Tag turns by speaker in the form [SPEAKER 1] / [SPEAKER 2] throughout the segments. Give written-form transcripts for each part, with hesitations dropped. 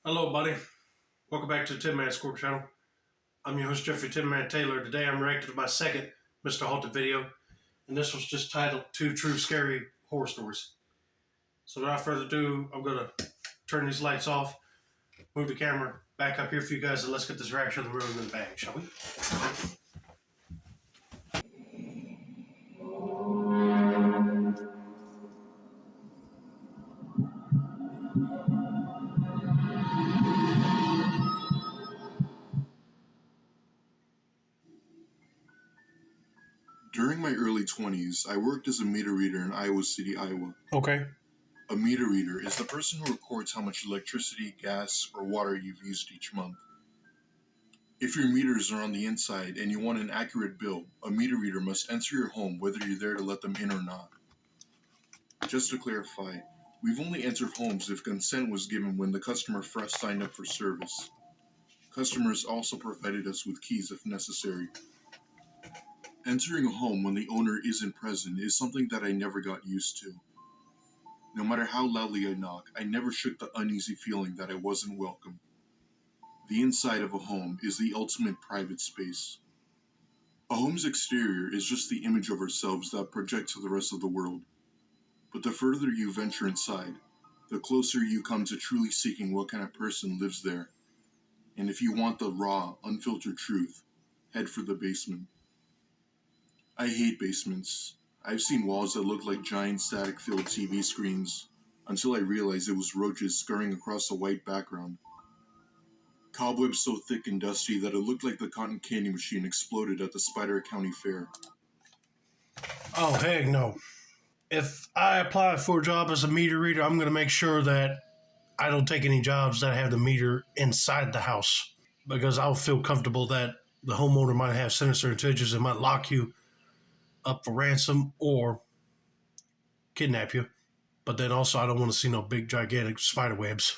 [SPEAKER 1] Hello, buddy. Welcome back to the Tin Man Score channel. I'm your host, Jeffrey Tin Man Taylor. Today I'm reacting to my second Mr. Halted video, and this was just titled Two True Scary Horror Stories. So without further ado, I'm going to turn these lights off, move the camera back up here for you guys, and let's get this reaction on the road in the bag, shall we?
[SPEAKER 2] During my early 20s, I worked as a meter reader in Iowa City, Iowa.
[SPEAKER 1] Okay.
[SPEAKER 2] A meter reader is the person who records how much electricity, gas, or water you've used each month. If your meters are on the inside and you want an accurate bill, a meter reader must enter your home whether you're there to let them in or not. Just to clarify, we've only entered homes if consent was given when the customer first signed up for service. Customers also provided us with keys if necessary. Entering a home when the owner isn't present is something that I never got used to. No matter how loudly I knock, I never shook the uneasy feeling that I wasn't welcome. The inside of a home is the ultimate private space. A home's exterior is just the image of ourselves that projects to the rest of the world. But the further you venture inside, the closer you come to truly seeking what kind of person lives there. And if you want the raw, unfiltered truth, head for the basement. I hate basements. I've seen walls that look like giant static-filled TV screens, until I realized it was roaches scurrying across a white background. Cobwebs so thick and dusty that it looked like the cotton candy machine exploded at the Spider County Fair.
[SPEAKER 1] Oh, heck no. If I apply for a job as a meter reader, I'm going to make sure that I don't take any jobs that have the meter inside the house, because I'll feel comfortable that the homeowner might have sinister intentions and might lock you up for ransom or kidnap you. But then also, I don't want to see no big, gigantic spider webs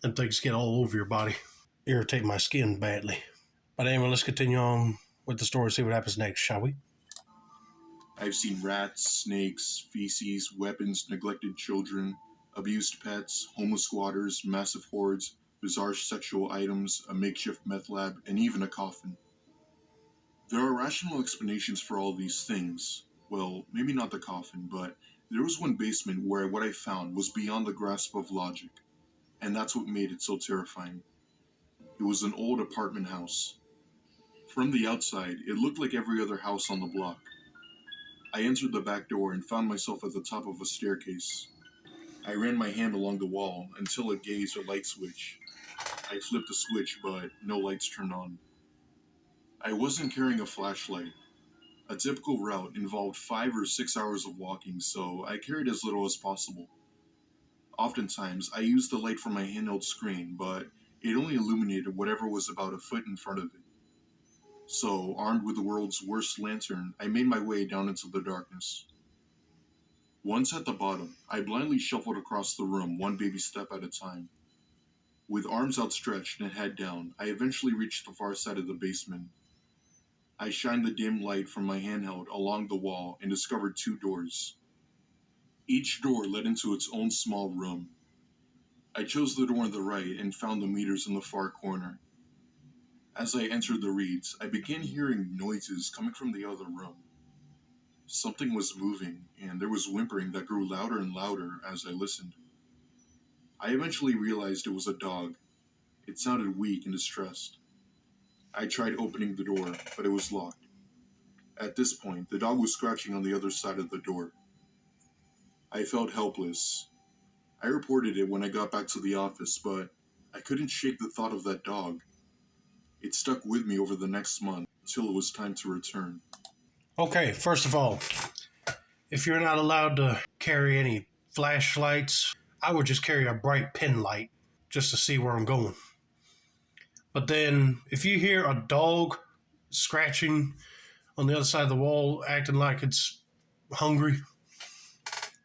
[SPEAKER 1] and things get all over your body, irritate my skin badly. But anyway, let's continue on with the story, see what happens next, shall we?
[SPEAKER 2] I've seen rats, snakes, feces, weapons, neglected children, abused pets, homeless squatters, massive hordes, bizarre sexual items, a makeshift meth lab, and even a coffin. There are rational explanations for all these things. Well, maybe not the coffin, but there was one basement where what I found was beyond the grasp of logic, and that's what made it so terrifying. It was an old apartment house. From the outside, it looked like every other house on the block. I entered the back door and found myself at the top of a staircase. I ran my hand along the wall until it gazed a light switch. I flipped the switch, but no lights turned on. I wasn't carrying a flashlight. A typical route involved 5 or 6 hours of walking, so I carried as little as possible. Oftentimes, I used the light from my handheld screen, but it only illuminated whatever was about a foot in front of it. So, armed with the world's worst lantern, I made my way down into the darkness. Once at the bottom, I blindly shuffled across the room one baby step at a time. With arms outstretched and head down, I eventually reached the far side of the basement. I shined the dim light from my handheld along the wall and discovered 2 doors. Each door led into its own small room. I chose the door on the right and found the meters in the far corner. As I entered the reads, I began hearing noises coming from the other room. Something was moving, and there was whimpering that grew louder and louder as I listened. I eventually realized it was a dog. It sounded weak and distressed. I tried opening the door, but it was locked. At this point, the dog was scratching on the other side of the door. I felt helpless. I reported it when I got back to the office, but I couldn't shake the thought of that dog. It stuck with me over the next month until it was time to return.
[SPEAKER 1] Okay, first of all, if you're not allowed to carry any flashlights, I would just carry a bright pin light just to see where I'm going. But then, if you hear a dog scratching on the other side of the wall, acting like it's hungry,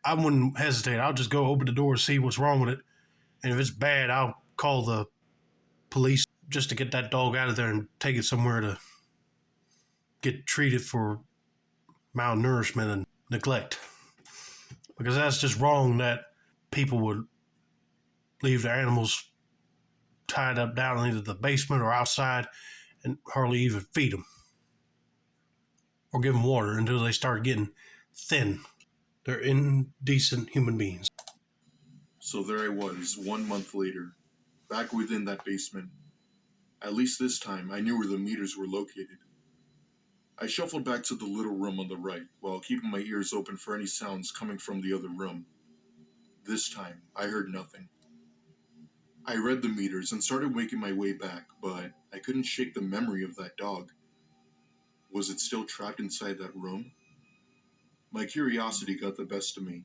[SPEAKER 1] I wouldn't hesitate. I'll just go open the door and see what's wrong with it. And if it's bad, I'll call the police just to get that dog out of there and take it somewhere to get treated for malnourishment and neglect. Because that's just wrong that people would leave their animals tied up down into the basement or outside and hardly even feed them or give them water until they start getting thin. They're indecent human beings.
[SPEAKER 2] So there I was, 1 month later, back within that basement. At least this time, I knew where the meters were located. I shuffled back to the little room on the right, while keeping my ears open for any sounds coming from the other room. This time, I heard nothing. I read the meters and started making my way back, but I couldn't shake the memory of that dog. Was it still trapped inside that room? My curiosity got the best of me.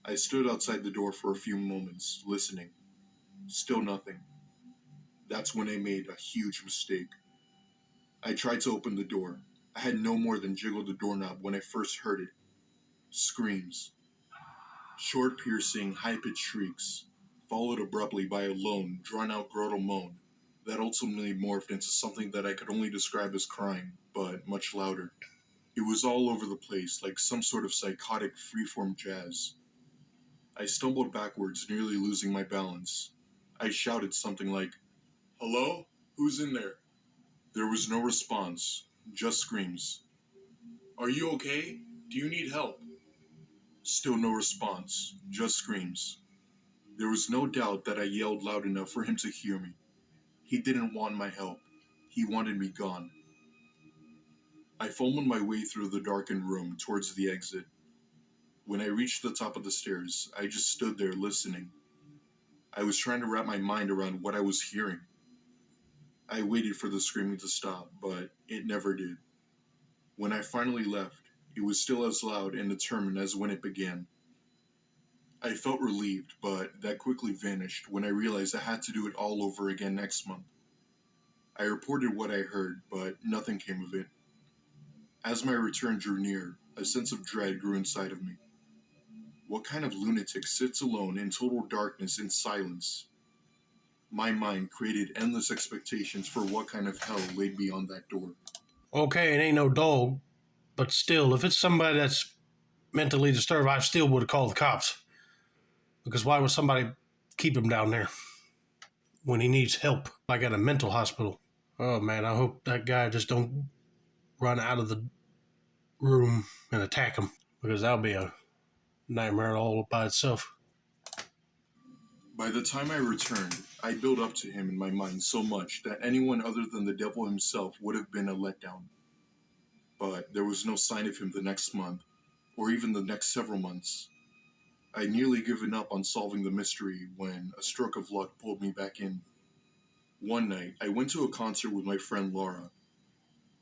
[SPEAKER 2] I stood outside the door for a few moments, listening. Still nothing. That's when I made a huge mistake. I tried to open the door. I had no more than jiggled the doorknob when I first heard it. Screams. Short, piercing, high-pitched shrieks, followed abruptly by a lone, drawn-out gruntal moan that ultimately morphed into something that I could only describe as crying, but much louder. It was all over the place, like some sort of psychotic freeform jazz. I stumbled backwards, nearly losing my balance. I shouted something like, "Hello? Who's in there?" There was no response, just screams. "Are you okay? Do you need help?" Still no response, just screams. There was no doubt that I yelled loud enough for him to hear me. He didn't want my help. He wanted me gone. I fumbled my way through the darkened room towards the exit. When I reached the top of the stairs, I just stood there listening. I was trying to wrap my mind around what I was hearing. I waited for the screaming to stop, but it never did. When I finally left, it was still as loud and determined as when it began. I felt relieved, but that quickly vanished when I realized I had to do it all over again next month. I reported what I heard, but nothing came of it. As my return drew near, a sense of dread grew inside of me. What kind of lunatic sits alone in total darkness and silence? My mind created endless expectations for what kind of hell laid beyond that door.
[SPEAKER 1] Okay, it ain't no dog, but still, if it's somebody that's mentally disturbed, I still would have called the cops. Because why would somebody keep him down there when he needs help, like at a mental hospital? Oh man, I hope that guy just don't run out of the room and attack him, because that'll be a nightmare all by itself.
[SPEAKER 2] By the time I returned, I built up to him in my mind so much that anyone other than the devil himself would have been a letdown. But there was no sign of him the next month, or even the next several months. I'd nearly given up on solving the mystery when a stroke of luck pulled me back in. One night, I went to a concert with my friend Laura.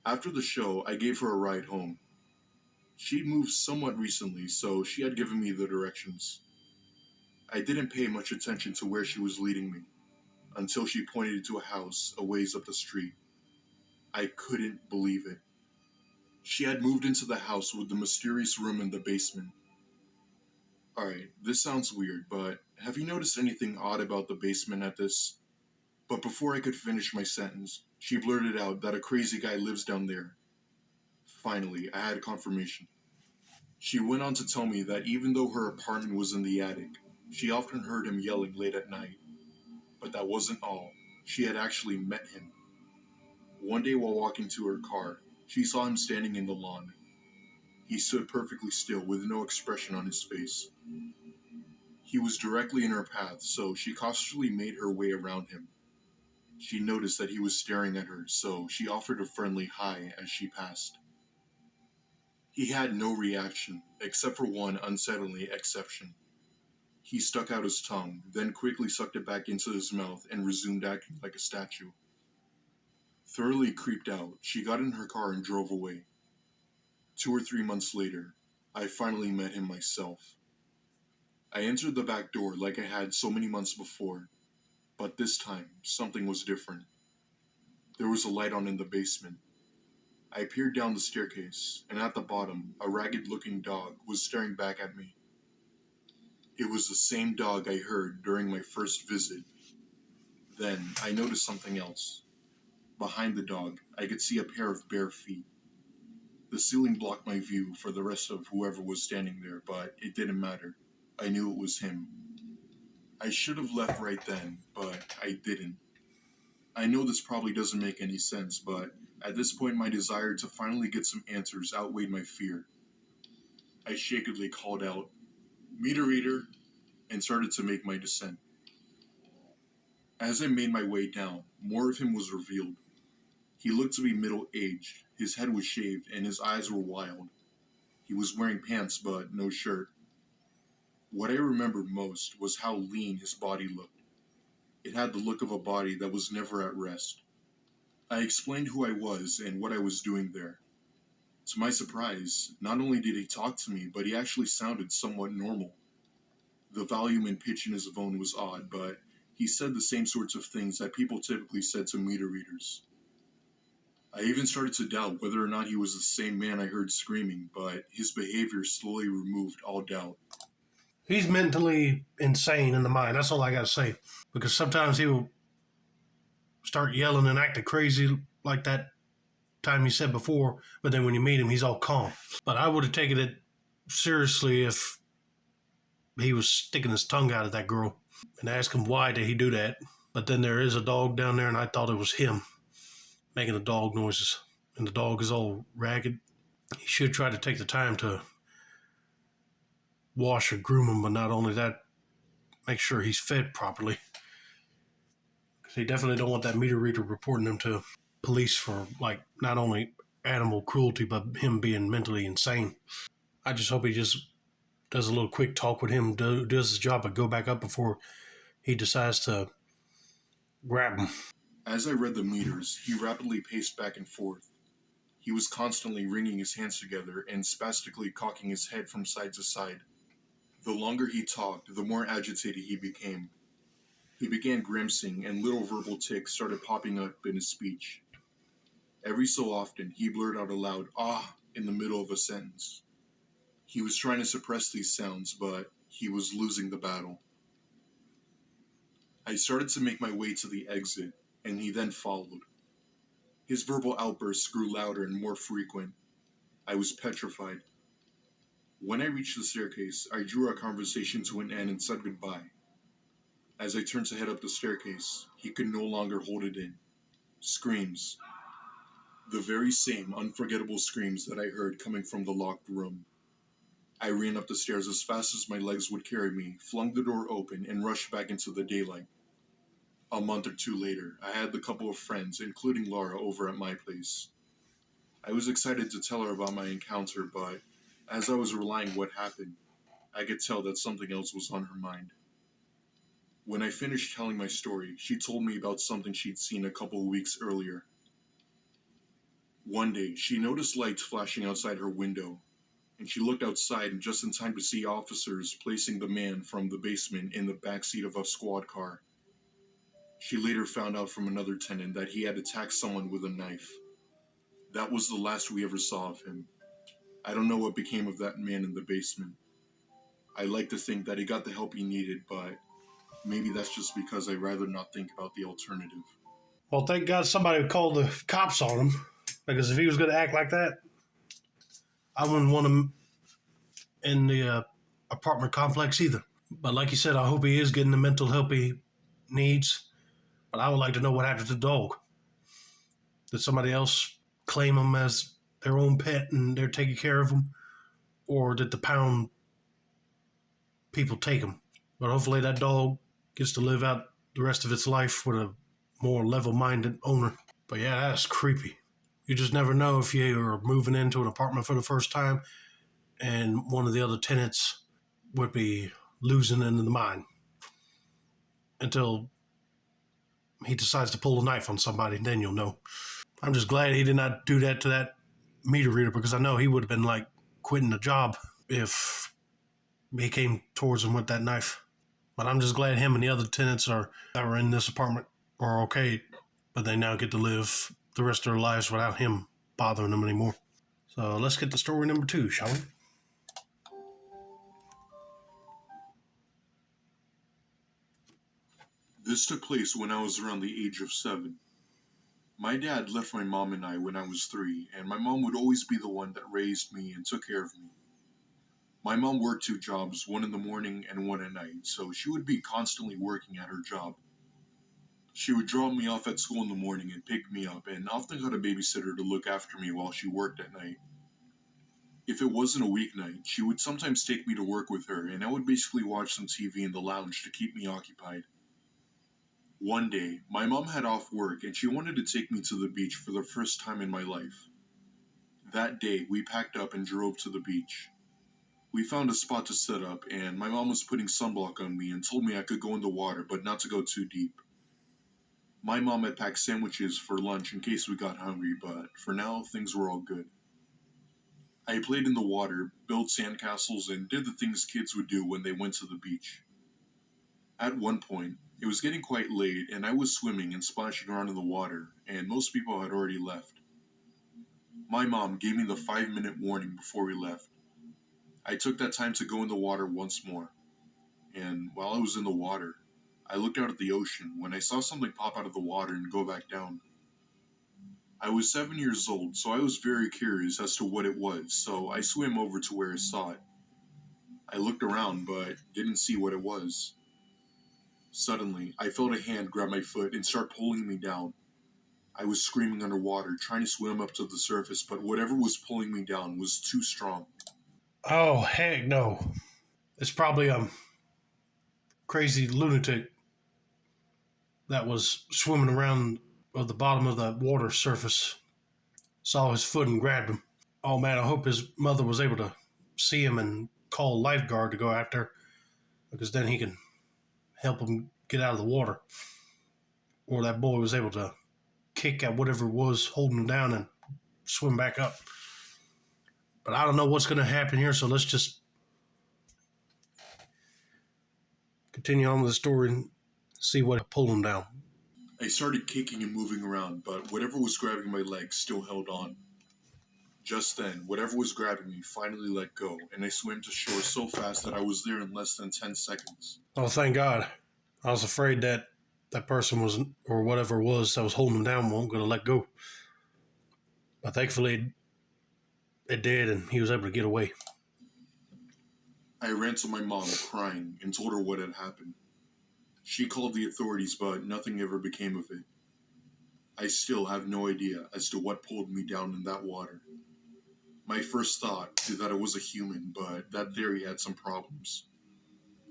[SPEAKER 2] After the show, I gave her a ride home. She'd moved somewhat recently, so she had given me the directions. I didn't pay much attention to where she was leading me, until she pointed to a house a ways up the street. I couldn't believe it. She had moved into the house with the mysterious room in the basement. Alright, this sounds weird, but have you noticed anything odd about the basement at this? But before I could finish my sentence, she blurted out that a crazy guy lives down there. Finally, I had confirmation. She went on to tell me that even though her apartment was in the attic, she often heard him yelling late at night. But that wasn't all. She had actually met him. One day while walking to her car, she saw him standing in the lawn. He stood perfectly still with no expression on his face. He was directly in her path, so she cautiously made her way around him. She noticed that he was staring at her, so she offered a friendly hi as she passed. He had no reaction, except for one unsettling exception. He stuck out his tongue, then quickly sucked it back into his mouth and resumed acting like a statue. Thoroughly creeped out, she got in her car and drove away. 2 or 3 months later, I finally met him myself. I entered the back door like I had so many months before, but this time, something was different. There was a light on in the basement. I peered down the staircase, and at the bottom, a ragged-looking dog was staring back at me. It was the same dog I heard during my first visit. Then, I noticed something else. Behind the dog, I could see a pair of bare feet. The ceiling blocked my view for the rest of whoever was standing there, but it didn't matter. I knew it was him. I should have left right then, but I didn't. I know this probably doesn't make any sense, but at this point my desire to finally get some answers outweighed my fear. I shakily called out, "Meter reader," and started to make my descent. As I made my way down, more of him was revealed. He looked to be middle-aged, his head was shaved, and his eyes were wild. He was wearing pants but no shirt. What I remembered most was how lean his body looked. It had the look of a body that was never at rest. I explained who I was and what I was doing there. To my surprise, not only did he talk to me, but he actually sounded somewhat normal. The volume and pitch in his phone was odd, but he said the same sorts of things that people typically said to meter readers. I even started to doubt whether or not he was the same man I heard screaming, but his behavior slowly removed all doubt.
[SPEAKER 1] He's mentally insane in the mind. That's all I got to say. Because sometimes he will start yelling and acting crazy like that time you said before, but then when you meet him, he's all calm. But I would have taken it seriously if he was sticking his tongue out at that girl and asked him why did he do that. But then there is a dog down there, and I thought it was him making the dog noises. And the dog is all ragged. He should try to take the time to wash or groom him, but not only that, make sure he's fed properly. Because he definitely don't want that meter reader reporting him to police for, like, not only animal cruelty, but him being mentally insane. I just hope he just does a little quick talk with him, does his job, but go back up before he decides to grab him.
[SPEAKER 2] As I read the meters, he rapidly paced back and forth. He was constantly wringing his hands together and spastically cocking his head from side to side. The longer he talked, the more agitated he became. He began grimacing, and little verbal tics started popping up in his speech. Every so often, he blurted out aloud, "Ah," in the middle of a sentence. He was trying to suppress these sounds, but he was losing the battle. I started to make my way to the exit, and he then followed. His verbal outbursts grew louder and more frequent. I was petrified. When I reached the staircase, I drew our conversation to an end and said goodbye. As I turned to head up the staircase, he could no longer hold it in. Screams. The very same unforgettable screams that I heard coming from the locked room. I ran up the stairs as fast as my legs would carry me, flung the door open, and rushed back into the daylight. A month or two later, I had the couple of friends, including Laura, over at my place. I was excited to tell her about my encounter, but as I was relaying what happened, I could tell that something else was on her mind. When I finished telling my story, she told me about something she'd seen a couple of weeks earlier. One day, she noticed lights flashing outside her window, and she looked outside and just in time to see officers placing the man from the basement in the backseat of a squad car. She later found out from another tenant that he had attacked someone with a knife. That was the last we ever saw of him. I don't know what became of that man in the basement. I like to think that he got the help he needed, but maybe that's just because I'd rather not think about the alternative.
[SPEAKER 1] Well, thank God somebody called the cops on him, because if he was going to act like that, I wouldn't want him in the apartment complex either. But like you said, I hope he is getting the mental help he needs. But I would like to know what happened to the dog. Did somebody else claim him as their own pet and they're taking care of him? Or did the pound people take him? But hopefully that dog gets to live out the rest of its life with a more level-minded owner. But yeah, that's creepy. You just never know if you're moving into an apartment for the first time and one of the other tenants would be losing into the mind until he decides to pull a knife on somebody, then you'll know. I'm just glad he did not do that to that meter reader, because I know he would have been like quitting the job if he came towards him with that knife. But I'm just glad him and the other tenants that were in this apartment are okay, but they now get to live the rest of their lives without him bothering them anymore. So let's get to story number 2, shall we?
[SPEAKER 2] This took place when I was around the age of 7. My dad left my mom and I when I was 3, and my mom would always be the one that raised me and took care of me. My mom worked 2 jobs, one in the morning and one at night, so she would be constantly working at her job. She would drop me off at school in the morning and pick me up, and often got a babysitter to look after me while she worked at night. If it wasn't a weeknight, she would sometimes take me to work with her, and I would basically watch some TV in the lounge to keep me occupied. One day, my mom had off work and she wanted to take me to the beach for the first time in my life. That day, we packed up and drove to the beach. We found a spot to set up, and my mom was putting sunblock on me and told me I could go in the water, but not to go too deep. My mom had packed sandwiches for lunch in case we got hungry, but for now, things were all good. I played in the water, built sandcastles, and did the things kids would do when they went to the beach. At one point, it was getting quite late, and I was swimming and splashing around in the water, and most people had already left. My mom gave me the 5-minute warning before we left. I took that time to go in the water once more, and while I was in the water, I looked out at the ocean when I saw something pop out of the water and go back down. I was 7 years old, so I was very curious as to what it was, so I swam over to where I saw it. I looked around, but didn't see what it was. Suddenly, I felt a hand grab my foot and start pulling me down. I was screaming underwater, trying to swim up to the surface, but whatever was pulling me down was too strong.
[SPEAKER 1] Oh, heck no. It's probably a crazy lunatic that was swimming around at the bottom of the water surface, saw his foot and grabbed him. Oh man, I hope his mother was able to see him and call a lifeguard to go after, because then he can help him get out of the water. Or that boy was able to kick at whatever it was holding him down and swim back up. But I don't know what's going to happen here, so let's just continue on with the story and see what pulled him down.
[SPEAKER 2] I started kicking and moving around, but whatever was grabbing my legs still held on. Just then, whatever was grabbing me finally let go, and I swam to shore so fast that I was there in less than 10 seconds.
[SPEAKER 1] Oh, thank God. I was afraid that that person was, or whatever it was that was holding him down, wasn't going to let go. But thankfully, it did, and he was able to get away.
[SPEAKER 2] I ran to my mom crying and told her what had happened. She called the authorities, but nothing ever became of it. I still have no idea as to what pulled me down in that water. My first thought is that it was a human, but that theory had some problems.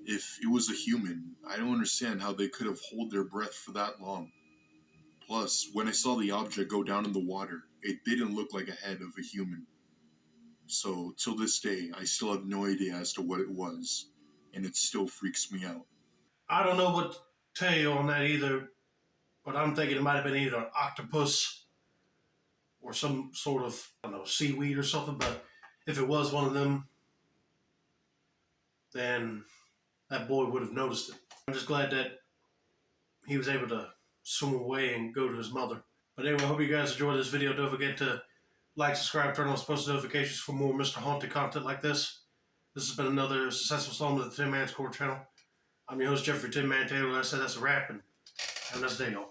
[SPEAKER 2] If it was a human, I don't understand how they could have held their breath for that long. Plus, when I saw the object go down in the water, it didn't look like a head of a human. So, till this day, I still have no idea as to what it was, and it still freaks me out.
[SPEAKER 1] I don't know what to tell you on that either, but I'm thinking it might have been either an octopus or some sort of, I don't know, seaweed or something. But if it was one of them, then that boy would have noticed it. I'm just glad that he was able to swim away and go to his mother. But anyway, I hope you guys enjoyed this video. Don't forget to like, subscribe, turn on post notifications for more Mr. Haunted content like this. This has been another successful installment of the Tin Man's Court channel. I'm your host, Jeffrey Tin Man Taylor. Like I said, that's a wrap, and have a nice day, y'all.